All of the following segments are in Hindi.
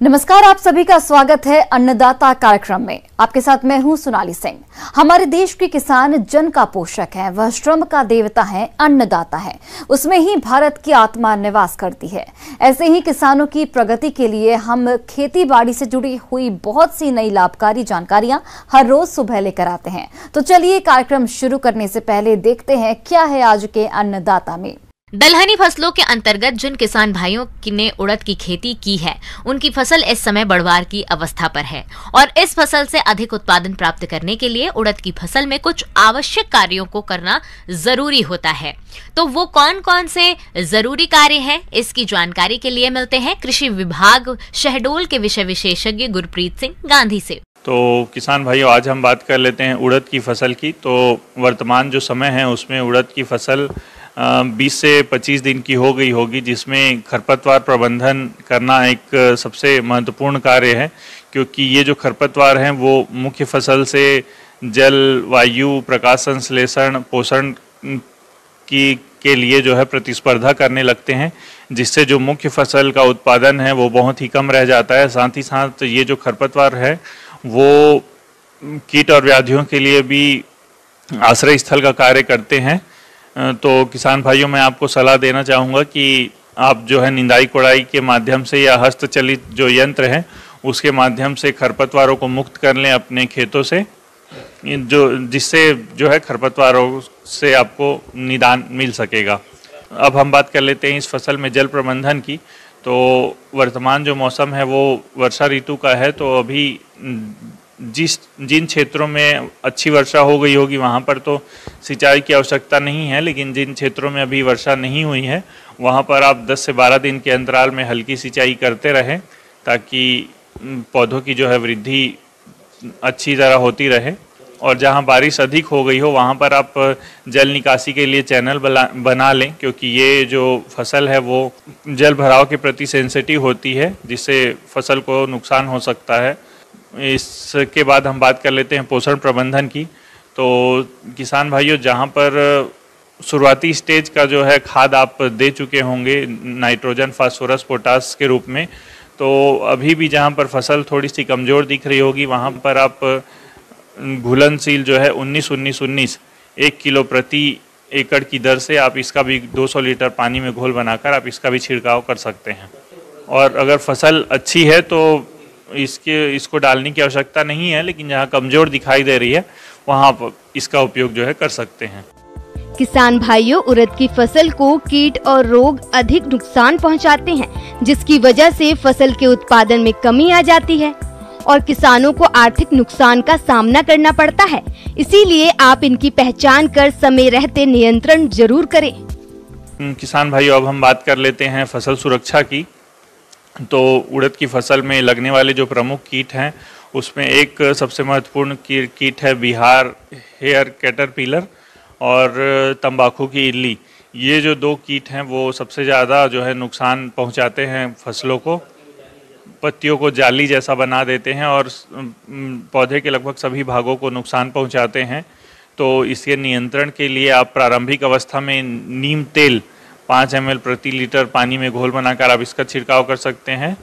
नमस्कार, आप सभी का स्वागत है अन्नदाता कार्यक्रम में। आपके साथ मैं हूं सोनाली सिंह। हमारे देश के किसान जन का पोषक है, वह श्रम का देवता है, अन्नदाता है। उसमें ही भारत की आत्मा निवास करती है। ऐसे ही किसानों की प्रगति के लिए हम खेती बाड़ी से जुड़ी हुई बहुत सी नई लाभकारी जानकारियां हर रोज सुबह लेकर आते हैं। तो चलिए कार्यक्रम शुरू करने से पहले देखते हैं क्या है आज के अन्नदाता में। दलहनी फसलों के अंतर्गत जिन किसान भाइयों ने उड़द की खेती की है, उनकी फसल इस समय बढ़वार की अवस्था पर है और इस फसल से अधिक उत्पादन प्राप्त करने के लिए उड़द की फसल में कुछ आवश्यक कार्यों को करना जरूरी होता है। तो वो कौन कौन से जरूरी कार्य हैं, इसकी जानकारी के लिए मिलते हैं कृषि विभाग शहडोल के विषय विशेषज्ञ गुरप्रीत सिंह गांधी से। तो किसान भाइयों, आज हम बात कर लेते हैं उड़द की फसल की। तो वर्तमान जो समय है उसमें उड़द की फसल 20 से 25 दिन की हो गई होगी, जिसमें खरपतवार प्रबंधन करना एक सबसे महत्वपूर्ण कार्य है, क्योंकि ये जो खरपतवार हैं वो मुख्य फसल से जल, वायु, प्रकाश संश्लेषण, पोषण के लिए जो है प्रतिस्पर्धा करने लगते हैं, जिससे जो मुख्य फसल का उत्पादन है वो बहुत ही कम रह जाता है। साथ ही साथ ये जो खरपतवार है वो कीट और व्याधियों के लिए भी आश्रय स्थल का कार्य करते हैं। तो किसान भाइयों, मैं आपको सलाह देना चाहूँगा कि आप जो है निंदाई कोड़ाई के माध्यम से या हस्तचलित जो यंत्र है उसके माध्यम से खरपतवारों को मुक्त कर लें अपने खेतों से, जिससे जो है खरपतवारों से आपको निदान मिल सकेगा। अब हम बात कर लेते हैं इस फसल में जल प्रबंधन की। तो वर्तमान जो मौसम है वो वर्षा ऋतु का है, तो अभी जिन क्षेत्रों में अच्छी वर्षा हो गई होगी वहाँ पर तो सिंचाई की आवश्यकता नहीं है, लेकिन जिन क्षेत्रों में अभी वर्षा नहीं हुई है वहाँ पर आप 10 से 12 दिन के अंतराल में हल्की सिंचाई करते रहें, ताकि पौधों की जो है वृद्धि अच्छी तरह होती रहे। और जहाँ बारिश अधिक हो गई हो वहाँ पर आप जल निकासी के लिए चैनल बना लें, क्योंकि ये जो फसल है वो जल भराव के प्रति सेंसिटिव होती है, जिससे फसल को नुकसान हो सकता है। इसके बाद हम बात कर लेते हैं पोषण प्रबंधन की। तो किसान भाइयों, जहाँ पर शुरुआती स्टेज का जो है खाद आप दे चुके होंगे नाइट्रोजन, फास्फोरस, पोटास के रूप में, तो अभी भी जहाँ पर फसल थोड़ी सी कमज़ोर दिख रही होगी वहाँ पर आप घुलनशील जो है 19-19-19 1 किलो प्रति एकड़ की दर से आप इसका भी 200 लीटर पानी में घोल बनाकर आप इसका भी छिड़काव कर सकते हैं। और अगर फसल अच्छी है तो इसको डालने की आवश्यकता नहीं है, लेकिन जहाँ कमजोर दिखाई दे रही है वहाँ पर इसका उपयोग जो है कर सकते हैं। किसान भाइयों, उड़द की फसल को कीट और रोग अधिक नुकसान पहुँचाते हैं, जिसकी वजह से फसल के उत्पादन में कमी आ जाती है और किसानों को आर्थिक नुकसान का सामना करना पड़ता है। इसीलिए आप इनकी पहचान कर समय रहते नियंत्रण जरूर करें। किसान भाइयों, अब हम बात कर लेते हैं फसल सुरक्षा की। तो उड़द की फसल में लगने वाले जो प्रमुख कीट हैं उसमें एक सबसे महत्वपूर्ण कीट है बिहार हेयर कैटरपिलर और तंबाकू की इल्ली। ये जो दो कीट हैं वो सबसे ज़्यादा जो है नुकसान पहुंचाते हैं फसलों को, पत्तियों को जाली जैसा बना देते हैं और पौधे के लगभग सभी भागों को नुकसान पहुंचाते हैं। तो इसके नियंत्रण के लिए आप प्रारंभिक अवस्था में नीम तेल 5 ml प्रति लीटर पानी में घोल बनाकर आप इसका छिड़काव कर सकते हैं।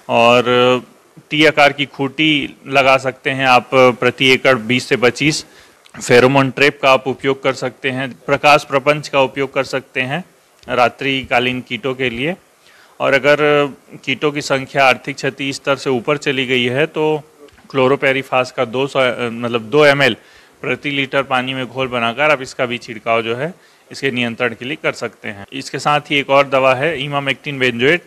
और टी आकार की खूंटी लगा सकते हैं आप प्रति एकड़ 20 से 25। फेरोमोन ट्रैप का आप उपयोग कर सकते हैं। प्रकाश प्रपंच का उपयोग कर सकते हैं रात्रिकालीन कीटों के लिए। और अगर कीटों की संख्या आर्थिक क्षति स्तर से ऊपर चली गई है तो क्लोरोपेरिफास का 2 ml प्रति लीटर पानी में घोल बनाकर आप इसका भी छिड़काव जो है इसके नियंत्रण के लिए कर सकते हैं। इसके साथ ही एक और दवा है इमामेक्टिन बेंजोएट,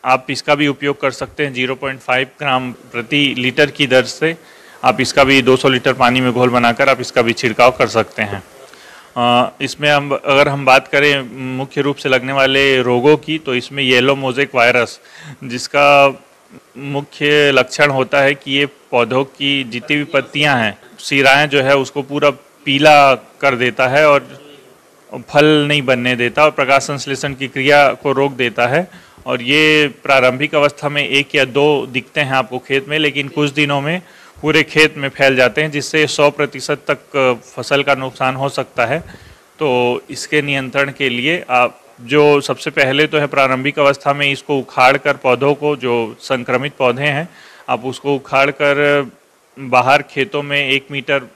आप इसका भी उपयोग कर सकते हैं। 0.5 ग्राम प्रति लीटर की दर से आप इसका भी 200 लीटर पानी में घोल बनाकर आप इसका भी छिड़काव कर सकते हैं। इसमें अगर हम बात करें मुख्य रूप से लगने वाले रोगों की, तो इसमें येलो मोज़ेक वायरस, जिसका मुख्य लक्षण होता है कि ये पौधों की जितनी भी पत्तियां हैं, सिराएं जो है उसको पूरा पीला कर देता है और फल नहीं बनने देता और प्रकाश संश्लेषण की क्रिया को रोक देता है। और ये प्रारंभिक अवस्था में 1 या 2 दिखते हैं आपको खेत में, लेकिन कुछ दिनों में पूरे खेत में फैल जाते हैं, जिससे 100% तक फसल का नुकसान हो सकता है। तो इसके नियंत्रण के लिए आप जो सबसे पहले तो है प्रारंभिक अवस्था में इसको उखाड़ कर पौधों को, जो संक्रमित पौधे हैं, आप उसको उखाड़ कर बाहर खेतों में 1 मीटर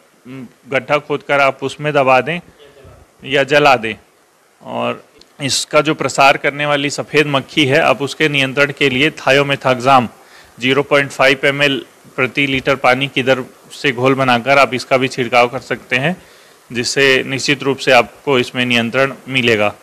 गड्ढा खोदकर आप उसमें दबा दें या जला दें। और इसका जो प्रसार करने वाली सफ़ेद मक्खी है, आप उसके नियंत्रण के लिए थायोमेथाक्साम 0.5 ml प्रति लीटर पानी की दर से घोल बनाकर आप इसका भी छिड़काव कर सकते हैं, जिससे निश्चित रूप से आपको इसमें नियंत्रण मिलेगा।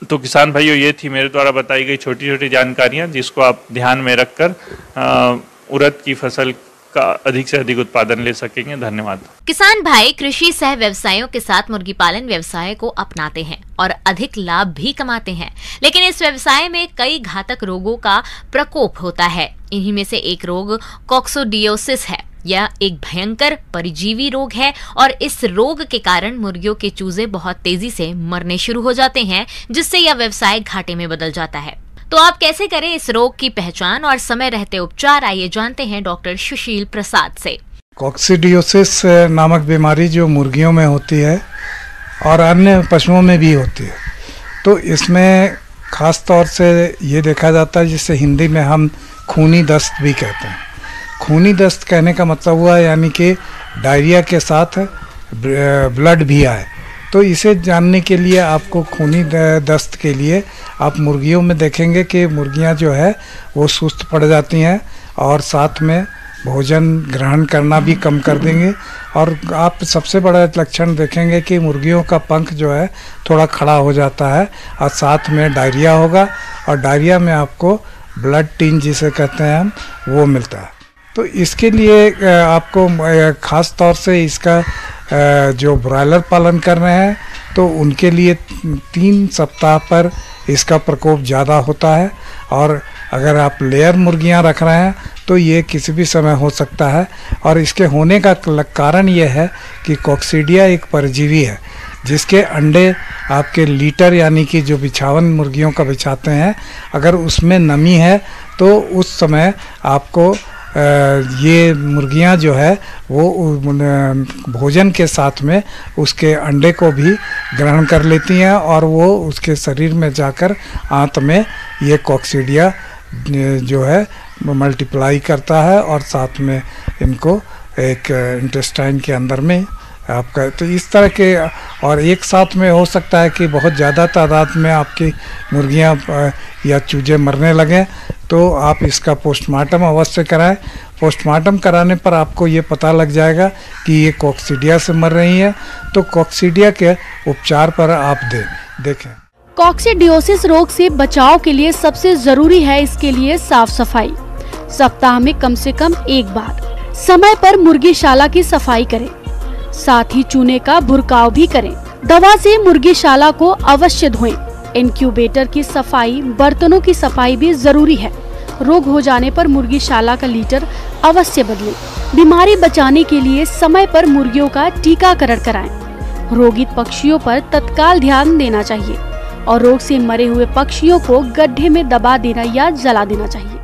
तो किसान भाइयों, ये थी मेरे द्वारा बताई गई छोटी छोटी जानकारियाँ, जिसको आप ध्यान में रखकर उड़द की फसल का अधिक से अधिक उत्पादन ले सकेंगे। धन्यवाद। किसान भाई कृषि सह व्यवसायों के साथ मुर्गी पालन व्यवसाय को अपनाते हैं और अधिक लाभ भी कमाते हैं, लेकिन इस व्यवसाय में कई घातक रोगों का प्रकोप होता है। इन्हीं में से एक रोग कॉक्सीडियोसिस है। यह एक भयंकर परजीवी रोग है और इस रोग के कारण मुर्गियों के चूजे बहुत तेजी से मरने शुरू हो जाते हैं, जिससे यह व्यवसाय घाटे में बदल जाता है। तो आप कैसे करें इस रोग की पहचान और समय रहते उपचार, आइए जानते हैं डॉक्टर सुशील प्रसाद से। कॉक्सीडियोसिस नामक बीमारी जो मुर्गियों में होती है और अन्य पशुओं में भी होती है, तो इसमें खास तौर से ये देखा जाता है, जिसे हिंदी में हम खूनी दस्त भी कहते हैं। खूनी दस्त कहने का मतलब हुआ यानी कि डायरिया के साथ ब्लड भी आए। तो इसे जानने के लिए आपको खूनी दस्त के लिए आप मुर्गियों में देखेंगे कि मुर्गियां जो है वो सुस्त पड़ जाती हैं और साथ में भोजन ग्रहण करना भी कम कर देंगे। और आप सबसे बड़ा लक्षण देखेंगे कि मुर्गियों का पंख जो है थोड़ा खड़ा हो जाता है और साथ में डायरिया होगा, और डायरिया में आपको ब्लड टिन जिसे कहते हैं हम, वो मिलता है। तो इसके लिए आपको ख़ास तौर से इसका जो ब्रॉयलर पालन कर रहे हैं तो उनके लिए 3 सप्ताह पर इसका प्रकोप ज़्यादा होता है, और अगर आप लेयर मुर्गियां रख रहे हैं तो ये किसी भी समय हो सकता है। और इसके होने का कारण ये है कि कॉक्सीडिया एक परजीवी है, जिसके अंडे आपके लीटर यानी कि जो बिछावन मुर्गियों का बिछाते हैं, अगर उसमें नमी है तो उस समय आपको ये मुर्गियां जो है वो भोजन के साथ में उसके अंडे को भी ग्रहण कर लेती हैं, और वो उसके शरीर में जाकर आंत में ये कॉक्सीडिया जो है मल्टीप्लाई करता है, और साथ में इनको एक इंटेस्टाइन के अंदर में आपका, तो इस तरह के, और एक साथ में हो सकता है कि बहुत ज़्यादा तादाद में आपकी मुर्गियां या चूजे मरने लगें, तो आप इसका पोस्टमार्टम अवश्य कराएं। पोस्टमार्टम कराने पर आपको ये पता लग जाएगा कि ये कॉक्सीडिया से मर रही है, तो कॉक्सीडिया के उपचार पर आप देखें। कॉक्सीडियोसिस रोग से बचाव के लिए सबसे जरूरी है इसके लिए साफ सफाई। सप्ताह में कम से कम 1 बार समय पर मुर्गीशाला की सफाई करें, साथ ही चूने का भुरकाव भी करें। दवा से मुर्गीशाला को अवश्य धोएं। इंक्यूबेटर की सफाई, बर्तनों की सफाई भी जरूरी है। रोग हो जाने पर मुर्गीशाला का लीटर अवश्य बदलें। बीमारी बचाने के लिए समय पर मुर्गियों का टीकाकरण कराएं। रोगित पक्षियों पर तत्काल ध्यान देना चाहिए और रोग से मरे हुए पक्षियों को गड्ढे में दबा देना या जला देना चाहिए।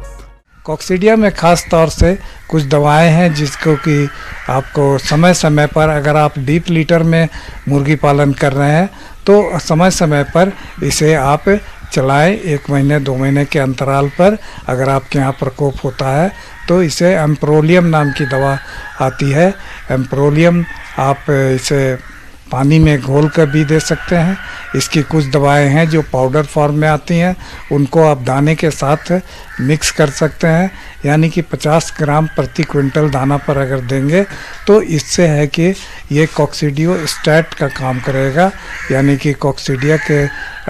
कॉक्सीडिया में खास तौर से कुछ दवाएं हैं जिसको कि आपको समय समय पर, अगर आप डीप लीटर में मुर्गी पालन कर रहे हैं तो समय समय पर इसे आप चलाएं। 1 महीने 2 महीने के अंतराल पर अगर आपके यहाँ प्रकोप होता है तो इसे एम्प्रोलियम नाम की दवा आती है। एम्प्रोलियम आप इसे पानी में घोल कर भी दे सकते हैं। इसकी कुछ दवाएं हैं जो पाउडर फॉर्म में आती हैं, उनको आप दाने के साथ मिक्स कर सकते हैं, यानी कि 50 ग्राम प्रति क्विंटल दाना पर अगर देंगे तो इससे है कि ये कॉक्सीडियोस्टैट का काम करेगा, यानी कि कॉक्सीडिया के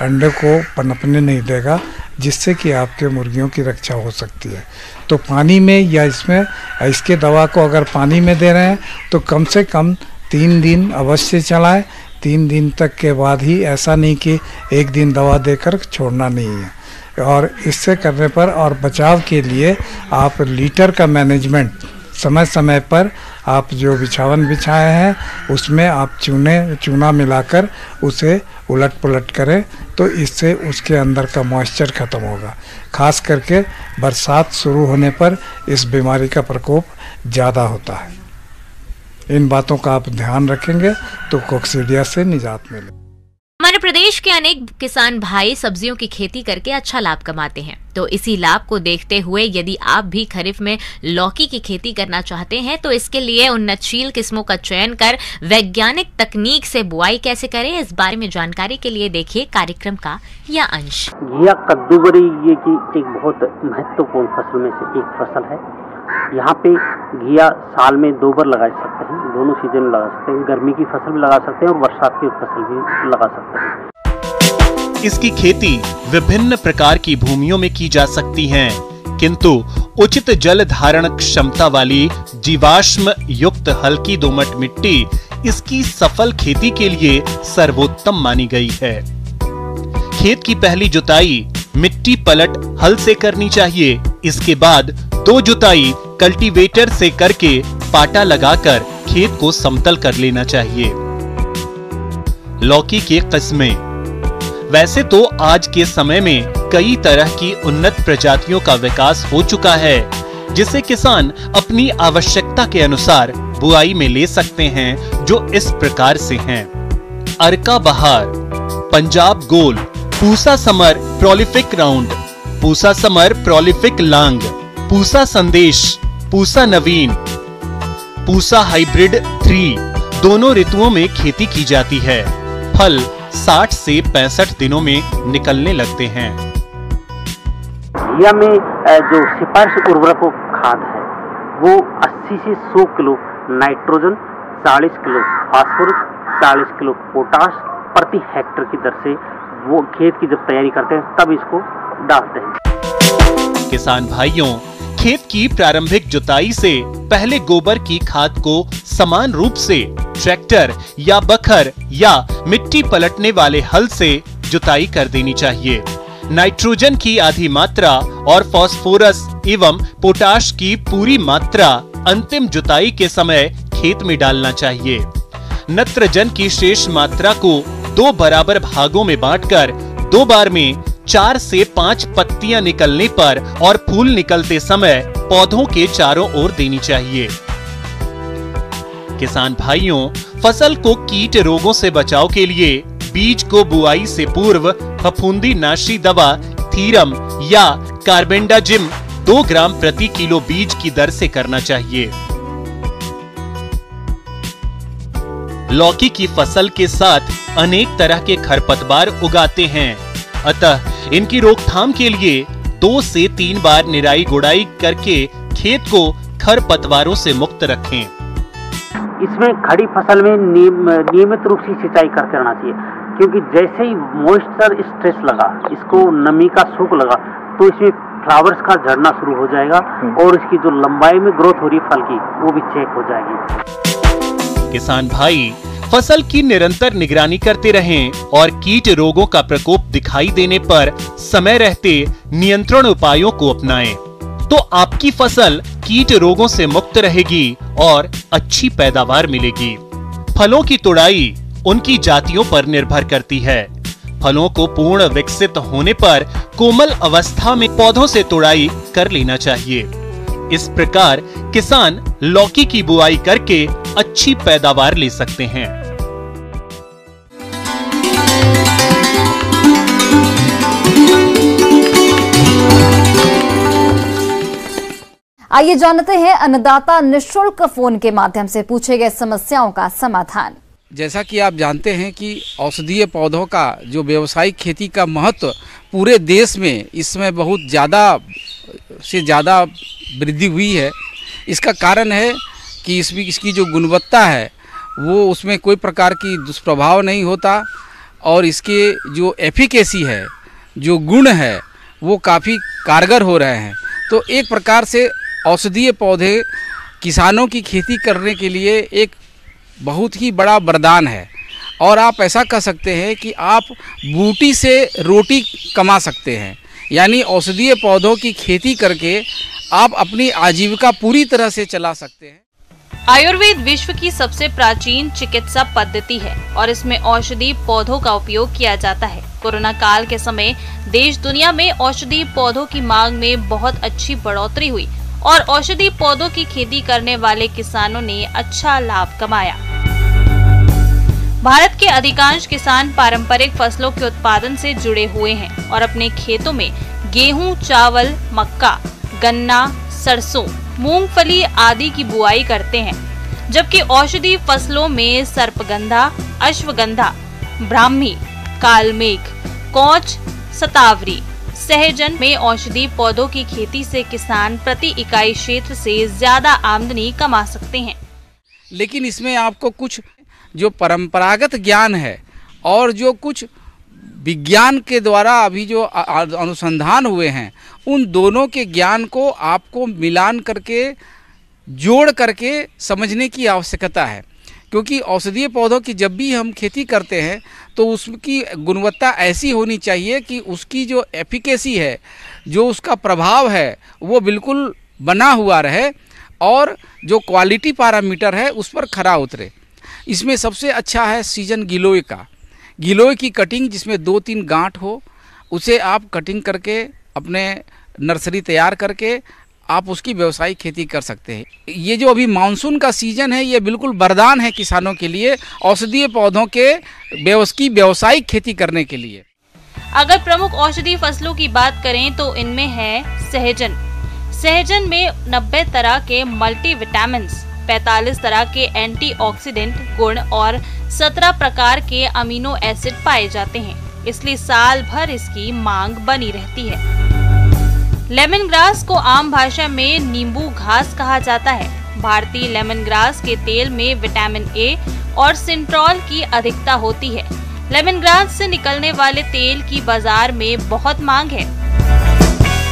अंडे को पनपने नहीं देगा, जिससे कि आपके मुर्गियों की रक्षा हो सकती है। तो पानी में या इसके दवा को अगर पानी में दे रहे हैं तो कम से कम 3 दिन अवश्य चलाएं। 3 दिन तक के बाद ही, ऐसा नहीं कि 1 दिन दवा देकर छोड़ना नहीं है। और इससे करने पर और बचाव के लिए आप लीटर का मैनेजमेंट समय समय पर, आप जो बिछावन बिछाए हैं उसमें आप चूना मिलाकर उसे उलट पुलट करें, तो इससे उसके अंदर का मॉइस्चर ख़त्म होगा। खास करके बरसात शुरू होने पर इस बीमारी का प्रकोप ज़्यादा होता है। इन बातों का आप ध्यान रखेंगे तो कॉक्सीडिया से निजात मिलेगी। हमारे प्रदेश के अनेक किसान भाई सब्जियों की खेती करके अच्छा लाभ कमाते हैं। तो इसी लाभ को देखते हुए यदि आप भी खरीफ में लौकी की खेती करना चाहते हैं तो इसके लिए उन्नतशील किस्मों का चयन कर वैज्ञानिक तकनीक से बुआई कैसे करें, इस बारे में जानकारी के लिए देखिए कार्यक्रम का यह अंश। घिया कद्दूबरी ये की एक बहुत महत्वपूर्ण फसल में से एक फसल है। यहाँ पे घिया साल में 2 बार लगा सकते हैं, दोनों सीजन में लगा सकते हैं। गर्मी की फसल भी लगा सकते हैं और बरसात की फसल भी लगा सकते हैं। इसकी खेती विभिन्न प्रकार की भूमियों में की जा सकती है, किंतु उचित जल धारण क्षमता वाली जीवाश्म युक्त हल्की दोमट मिट्टी इसकी सफल खेती के लिए सर्वोत्तम मानी गई है। खेत की पहली जुताई मिट्टी पलट हल से करनी चाहिए। इसके बाद 2 जुताई कल्टीवेटर से करके पाटा लगाकर खेत को समतल कर लेना चाहिए। लौकी की किस्में। वैसे तो आज के समय में कई तरह की उन्नत प्रजातियों का विकास हो चुका है, जिसे किसान अपनी आवश्यकता के अनुसार बुआई में ले सकते हैं, जो इस प्रकार से हैं। Arka Bahar, Punjab Gol, Pusa summer prolific round, Pusa summer prolific long, Pusa Sandesh, Pusa नवीन, पूसा हाइब्रिड 3 दोनों ऋतुओं में खेती की जाती है। फल 60 से 65 दिनों में निकलने लगते हैं। घिया में जो सिफारिश उर्वरक खाद है वो 80 से 100 kilo nitrogen, 40 kilo phosphorus, 40 kilo potash प्रति हेक्टेयर की दर से वो खेत की जब तैयारी करते हैं तब इसको डालते हैं। किसान भाइयों, खेत की प्रारंभिक जुताई से पहले गोबर की खाद को समान रूप से ट्रैक्टर या बखर या मिट्टी पलटने वाले हल से जुताई कर देनी चाहिए। नाइट्रोजन की आधी मात्रा और फास्फोरस एवं पोटाश की पूरी मात्रा अंतिम जुताई के समय खेत में डालना चाहिए। नत्रजन की शेष मात्रा को 2 बराबर भागों में बांटकर 2 बार में 4 से 5 पत्तियां निकलने पर और फूल निकलते समय पौधों के चारों ओर देनी चाहिए। किसान भाइयों, फसल को कीट रोगों से बचाव के लिए बीज को बुआई से पूर्व फफूंदी नाशी दवा थीरम या कार्बेंडाजिम 2 ग्राम प्रति किलो बीज की दर से करना चाहिए। लौकी की फसल के साथ अनेक तरह के खरपतवार उगाते हैं, अतः इनकी रोकथाम के लिए 2 से 3 बार निराई गुड़ाई करके खेत को खरपतवारों से मुक्त रखें। इसमें खड़ी फसल में नियमित रूप से सिंचाई करते रहना चाहिए, क्योंकि जैसे ही मॉइस्चर स्ट्रेस लगा, इसको नमी का सूख लगा, तो इसमें फ्लावर्स का झड़ना शुरू हो जाएगा और इसकी जो लंबाई में ग्रोथ हो रही है फल की वो भी चेक हो जाएगी। किसान भाई, फसल की निरंतर निगरानी करते रहें और कीट रोगों का प्रकोप दिखाई देने पर समय रहते नियंत्रण उपायों को अपनाएं, तो आपकी फसल कीट रोगों से मुक्त रहेगी और अच्छी पैदावार मिलेगी। फलों की तुड़ाई उनकी जातियों पर निर्भर करती है। फलों को पूर्ण विकसित होने पर कोमल अवस्था में पौधों से तुड़ाई कर लेना चाहिए। इस प्रकार किसान लौकी की बुआई करके अच्छी पैदावार ले सकते हैं। आइए जानते हैं अन्नदाता निःशुल्क फोन के माध्यम से पूछे गए समस्याओं का समाधान। जैसा कि आप जानते हैं कि औषधीय पौधों का जो व्यावसायिक खेती का महत्व पूरे देश में इस समय बहुत ज़्यादा से ज़्यादा वृद्धि हुई है। इसका कारण है कि इसकी जो गुणवत्ता है वो उसमें कोई प्रकार की दुष्प्रभाव नहीं होता और इसके जो एफिकेसी है, जो गुण है, वो काफ़ी कारगर हो रहे हैं। तो एक प्रकार से औषधीय पौधे किसानों की खेती करने के लिए एक बहुत ही बड़ा वरदान है और आप ऐसा कह सकते हैं कि आप बूटी से रोटी कमा सकते हैं। यानी औषधीय पौधों की खेती करके आप अपनी आजीविका पूरी तरह से चला सकते हैं। आयुर्वेद विश्व की सबसे प्राचीन चिकित्सा पद्धति है और इसमें औषधीय पौधों का उपयोग किया जाता है। कोरोना काल के समय देश दुनिया में औषधीय पौधों की मांग में बहुत अच्छी बढ़ोतरी हुई और औषधीय पौधों की खेती करने वाले किसानों ने अच्छा लाभ कमाया। भारत के अधिकांश किसान पारंपरिक फसलों के उत्पादन से जुड़े हुए हैं और अपने खेतों में गेहूं, चावल, मक्का, गन्ना, सरसों, मूंगफली आदि की बुआई करते हैं, जबकि औषधीय फसलों में सर्पगंधा, अश्वगंधा, ब्राह्मी, कालमेघ, कौच, सतावरी, सहजन में औषधीय पौधों की खेती से किसान प्रति इकाई क्षेत्र से ज्यादा आमदनी कमा सकते हैं। लेकिन इसमें आपको कुछ जो परंपरागत ज्ञान है और जो कुछ विज्ञान के द्वारा अभी जो अनुसंधान हुए हैं, उन दोनों के ज्ञान को आपको मिलान करके, जोड़ करके समझने की आवश्यकता है। क्योंकि औषधीय पौधों की जब भी हम खेती करते हैं तो उसकी गुणवत्ता ऐसी होनी चाहिए कि उसकी जो एफिकेसी है, जो उसका प्रभाव है, वो बिल्कुल बना हुआ रहे और जो क्वालिटी पैरामीटर है उस पर खरा उतरे। इसमें सबसे अच्छा है सीजन गिलोय का। गिलोय की कटिंग जिसमें 2-3 गांठ हो, उसे आप कटिंग करके अपने नर्सरी तैयार करके आप उसकी व्यावसायिक खेती कर सकते हैं। ये जो अभी मानसून का सीजन है, ये बिल्कुल वरदान है किसानों के लिए औषधीय पौधों के व्यावसायिक खेती करने के लिए। अगर प्रमुख औषधीय फसलों की बात करें तो इनमें है सहजन। सहजन में 90 तरह के मल्टीविटामिन्स, 45 तरह के एंटीऑक्सीडेंट गुण और 17 प्रकार के अमीनो एसिड पाए जाते हैं, इसलिए साल भर इसकी मांग बनी रहती है। लेमन ग्रास को आम भाषा में नींबू घास कहा जाता है। भारतीय लेमन ग्रास के तेल में विटामिन ए और सिंट्रोल की अधिकता होती है। लेमन ग्रास से निकलने वाले तेल की बाजार में बहुत मांग है।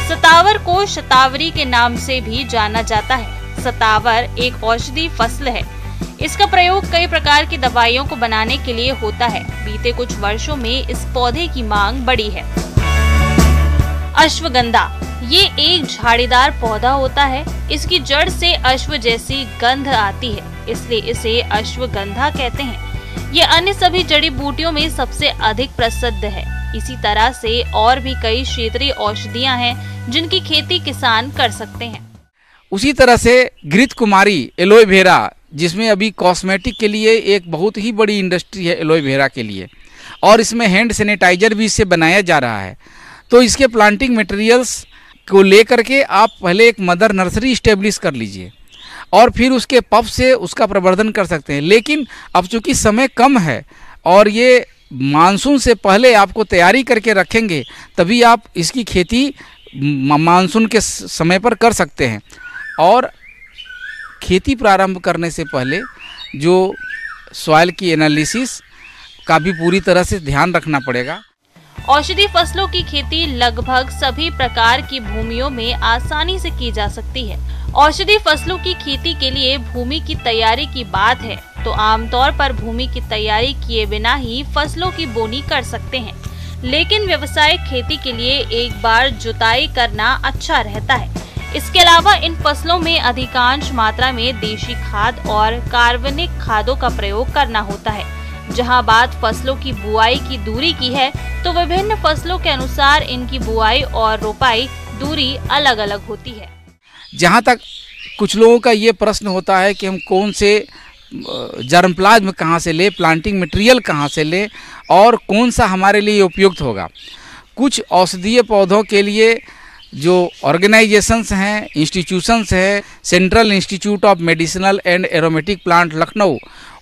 सतावर को शतावरी के नाम से भी जाना जाता है। सतावर एक औषधीय फसल है। इसका प्रयोग कई प्रकार की दवाइयों को बनाने के लिए होता है। बीते कुछ वर्षों में इस पौधे की मांग बढ़ी है। अश्वगंधा, ये एक झाड़ीदार पौधा होता है। इसकी जड़ से अश्व जैसी गंध आती है, इसलिए इसे अश्वगंधा कहते हैं। ये अन्य सभी जड़ी बूटियों में सबसे अधिक प्रसिद्ध है। इसी तरह से और भी कई क्षेत्रीय औषधियां हैं जिनकी खेती किसान कर सकते हैं। उसी तरह से घृत कुमारी एलोए वेरा, जिसमें अभी कॉस्मेटिक के लिए एक बहुत ही बड़ी इंडस्ट्री है एलोए वेरा के लिए, और इसमें हैंड सैनिटाइजर भी इससे बनाया जा रहा है। तो इसके प्लांटिंग मटेरियल्स को लेकर के आप पहले एक मदर नर्सरी इस्टेब्लिश कर लीजिए और फिर उसके पप से उसका प्रवर्धन कर सकते हैं। लेकिन अब चूंकि समय कम है और ये मानसून से पहले आपको तैयारी करके रखेंगे, तभी आप इसकी खेती मानसून के समय पर कर सकते हैं। और खेती प्रारंभ करने से पहले जो सॉइल की एनालिसिस का भी पूरी तरह से ध्यान रखना पड़ेगा। औषधीय फसलों की खेती लगभग सभी प्रकार की भूमियों में आसानी से की जा सकती है। औषधीय फसलों की खेती के लिए भूमि की तैयारी की बात है तो आमतौर पर भूमि की तैयारी किए बिना ही फसलों की बोनी कर सकते हैं। लेकिन व्यावसायिक खेती के लिए एक बार जुताई करना अच्छा रहता है। इसके अलावा इन फसलों में अधिकांश मात्रा में देशी खाद और कार्बनिक खादों का प्रयोग करना होता है। जहां बात फसलों की बुआई की दूरी की है तो विभिन्न फसलों के अनुसार इनकी बुआई और रोपाई दूरी अलग अलग होती है। जहां तक कुछ लोगों का ये प्रश्न होता है कि हम कौन से जर्मप्लाज्म कहाँ से ले, प्लांटिंग मटेरियल कहाँ से ले और कौन सा हमारे लिए उपयुक्त होगा। कुछ औषधीय पौधों के लिए जो ऑर्गेनाइजेशंस हैं, इंस्टीट्यूशंस हैं, central institute of medicinal and aromatic plant Lucknow,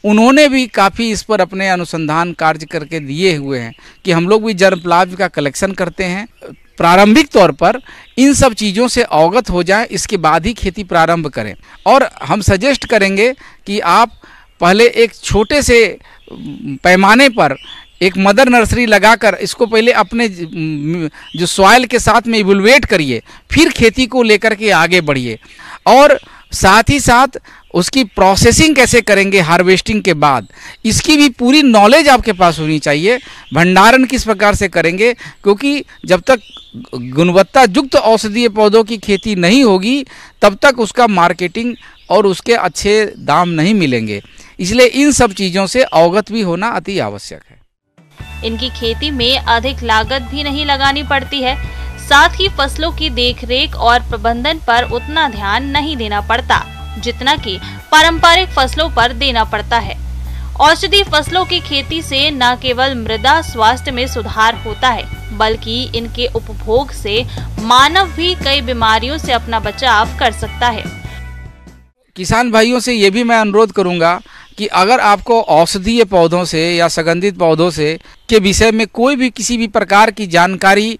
उन्होंने भी काफ़ी इस पर अपने अनुसंधान कार्य करके दिए हुए हैं कि हम लोग भी जर्मप्लाज्म का कलेक्शन करते हैं। प्रारंभिक तौर पर इन सब चीज़ों से अवगत हो जाएं, इसके बाद ही खेती प्रारंभ करें। और हम सजेस्ट करेंगे कि आप पहले एक छोटे से पैमाने पर एक मदर नर्सरी लगाकर इसको पहले अपने जो सॉइल के साथ में इवैल्यूएट करिए, फिर खेती को लेकर के आगे बढ़िए। और साथ ही साथ उसकी प्रोसेसिंग कैसे करेंगे हार्वेस्टिंग के बाद, इसकी भी पूरी नॉलेज आपके पास होनी चाहिए। भंडारण किस प्रकार से करेंगे, क्योंकि जब तक गुणवत्ता युक्त औषधीय पौधों की खेती नहीं होगी तब तक उसका मार्केटिंग और उसके अच्छे दाम नहीं मिलेंगे। इसलिए इन सब चीज़ों से अवगत भी होना अति आवश्यक है। इनकी खेती में अधिक लागत भी नहीं लगानी पड़ती है। साथ ही फसलों की देखरेख और प्रबंधन पर उतना ध्यान नहीं देना पड़ता जितना कि पारंपरिक फसलों पर देना पड़ता है। औषधीय फसलों की खेती से न केवल मृदा स्वास्थ्य में सुधार होता है, बल्कि इनके उपभोग से मानव भी कई बीमारियों से अपना बचाव कर सकता है। किसान भाइयों से ये भी मैं अनुरोध करूंगा कि अगर आपको औषधीय पौधों से या सुगंधित पौधों से के विषय में कोई भी किसी भी प्रकार की जानकारी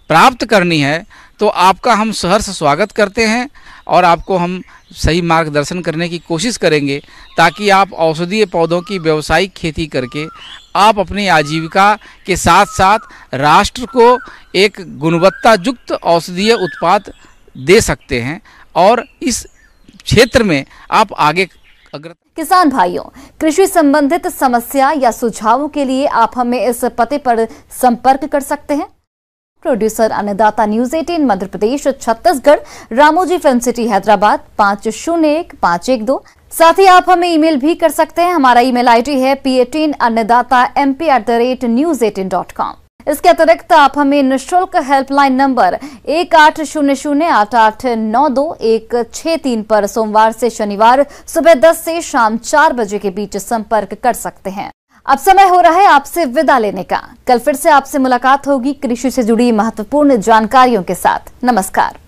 प्राप्त करनी है तो आपका हम सहर्ष स्वागत करते हैं और आपको हम सही मार्गदर्शन करने की कोशिश करेंगे ताकि आप औषधीय पौधों की व्यावसायिक खेती करके आप अपनी आजीविका के साथ साथ राष्ट्र को एक गुणवत्ता युक्त औषधीय उत्पाद दे सकते हैं और इस क्षेत्र में आप आगे अग्र। किसान भाइयों, कृषि संबंधित समस्या या सुझावों के लिए आप हमें इस पते पर संपर्क कर सकते हैं। प्रोड्यूसर अन्नदाता news 18 Madhya Pradesh Chhattisgarh, Ramoji film city Hyderabad 501512। साथ ही आप हमें ईमेल भी कर सकते हैं। हमारा ईमेल आईडी है p18annadatamp@news18.com। इसके अतिरिक्त आप हमें निःशुल्क हेल्पलाइन नंबर 18008892 पर सोमवार से शनिवार सुबह 10 से शाम 4 बजे के बीच संपर्क कर सकते हैं। अब समय हो रहा है आपसे विदा लेने का। कल फिर से आपसे मुलाकात होगी कृषि से जुड़ी महत्वपूर्ण जानकारियों के साथ। नमस्कार।